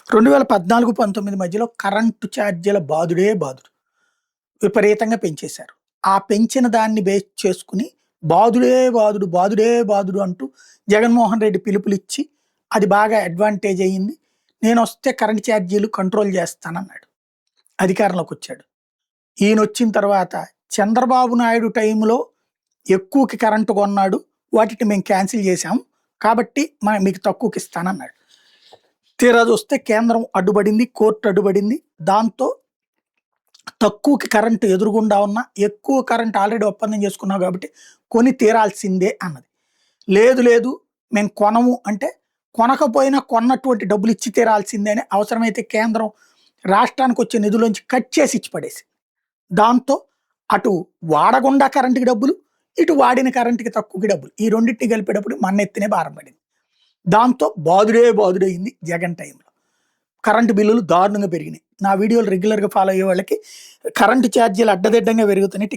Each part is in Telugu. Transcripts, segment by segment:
2014, 19 మధ్యలో కరెంటు ఛార్జీల బాదుడే బాదుడు. విపరీతంగా పెంచేశారు. ఆ పెంచిన దాన్ని బేస్ చేసుకొని బాదుడే బాదుడు, బాదుడే బాదుడు అంటూ జగన్మోహన్ రెడ్డి పిలుపులిచ్చి అది బాగా అడ్వాంటేజ్ అయ్యింది. నేనొస్తే కరెంట్ ఛార్జీలు కంట్రోల్ చేస్తానన్నాడు. అధికారంలోకొచ్చాడు. ఈయనొచ్చిన తర్వాత చంద్రబాబు నాయుడు టైంలో ఎక్కువకి కరెంటు కొన్నాడు. వాటిని మేము క్యాన్సిల్ చేశాం. కాబట్టి మీకు తక్కువకి ఇస్తానన్నాడు. తీరా చూస్తే కేంద్రం అడ్డుపడింది, కోర్టు అడ్డుపడింది. దాంతో తక్కువకి కరెంటు ఎదురుగుండా ఉన్నా ఎక్కువ కరెంటు ఆల్రెడీ ఒప్పందం చేసుకున్నాం కాబట్టి కొని తీరాల్సిందే అన్నది. లేదు లేదు మేము కొనము అంటే కొనకపోయినా కొన్నటువంటి డబ్బులు ఇచ్చి తీరాల్సిందే అని అవసరమైతే కేంద్రం రాష్ట్రానికి వచ్చే నిధులోంచి కట్ చేసి ఇచ్చి పడేసి, దాంతో అటు వాడకుండా కరెంటుకి డబ్బులు, ఇటు వాడిన కరెంటుకి తక్కువకి డబ్బులు, ఈ రెండింటిని కలిపేటప్పుడు మన్నెత్తినే భారం పడింది. దాంతో బాదుడే బాదుడయింది జగన్ టైంలో. కరెంటు బిల్లులు దారుణంగా పెరిగినాయి. నా వీడియోలు రెగ్యులర్గా ఫాలో అయ్యే వాళ్ళకి కరెంటు ఛార్జీలు అడ్డదిడ్డంగా పెరుగుతున్నాయి,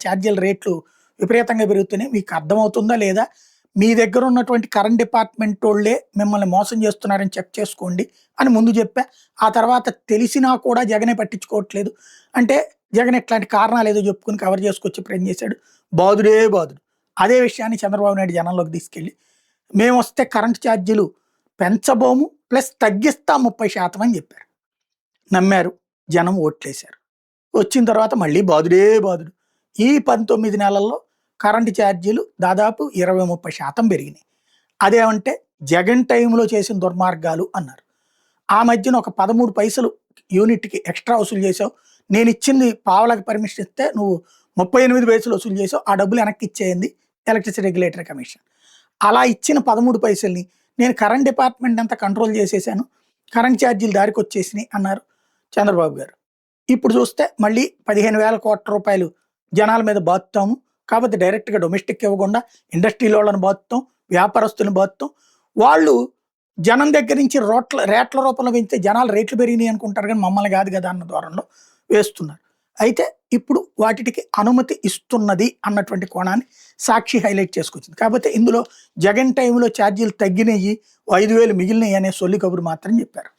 ఛార్జీల రేట్లు విపరీతంగా పెరుగుతున్నాయి. మీకు అర్థమవుతుందా లేదా? మీ దగ్గర ఉన్నటువంటి కరెంట్ డిపార్ట్మెంట్ వాళ్ళే మిమ్మల్ని మోసం చేస్తున్నారని చెక్ చేసుకోండి అని ముందు చెప్పా. ఆ తర్వాత తెలిసినా కూడా జగనే పట్టించుకోవట్లేదు అంటే జగన్ ఇట్లాంటి కారణాలు ఏదో చెప్పుకుని కవర్ చేసుకొచ్చి ప్రయత్నం చేశాడు. బాదుడే బాదుడు. అదే విషయాన్ని చంద్రబాబు నాయుడు జనంలోకి తీసుకెళ్ళి మేము వస్తే కరెంట్ ఛార్జీలు పెంచబోము, ప్లస్ తగ్గిస్తా 30% అని చెప్పారు. నమ్మారు, జనం ఓట్లేశారు. వచ్చిన తర్వాత మళ్ళీ బాదుడే బాదుడు. ఈ 19 నెలల్లో కరెంటు ఛార్జీలు దాదాపు 20-30% పెరిగినాయి. అదేమంటే జగన్ టైంలో చేసిన దుర్మార్గాలు అన్నారు. ఆ మధ్యన ఒక 13 పైసలు యూనిట్కి ఎక్స్ట్రా వసూలు చేసావు, నేను ఇచ్చింది పావలకు పర్మిషన్ ఇస్తే నువ్వు 38 పైసలు వసూలు చేసావు, ఆ డబ్బులు వెనక్కి ఇచ్చేయండి ఎలక్ట్రిసిటీ రెగ్యులేటరీ కమిషన్. అలా ఇచ్చిన 13 పైసల్ని నేను కరెంట్ డిపార్ట్మెంట్ అంతా కంట్రోల్ చేసేసాను, కరెంట్ ఛార్జీలు దారికి వచ్చేసినాయి అన్నారు చంద్రబాబు గారు. ఇప్పుడు చూస్తే మళ్ళీ 15,000 కోట్ల రూపాయలు జనాల మీద బాతుతాము, కాకపోతే డైరెక్ట్గా డొమెస్టిక్ ఇవ్వకుండా ఇండస్ట్రీలో వాళ్ళని బాతుతాం, వ్యాపారస్తులను బాతుతాం. వాళ్ళు జనం దగ్గర నుంచి రేట్ల రూపంలో పెంచితే జనాలు రేట్లు పెరిగినాయి అనుకుంటారు, కానీ మమ్మల్ని కాదు కదా అన్న ద్వారంలో వేస్తున్నారు. అయితే ఇప్పుడు వాటికి అనుమతి ఇస్తున్నది అన్నటువంటి కోణాన్ని సాక్షి హైలైట్ చేసుకొచ్చింది. కాకపోతే ఇందులో జగన్ టైంలో ఛార్జీలు తగ్గినాయి, 5,000 మిగిలినాయి అనే సొల్లి కబురు మాత్రం చెప్పారు.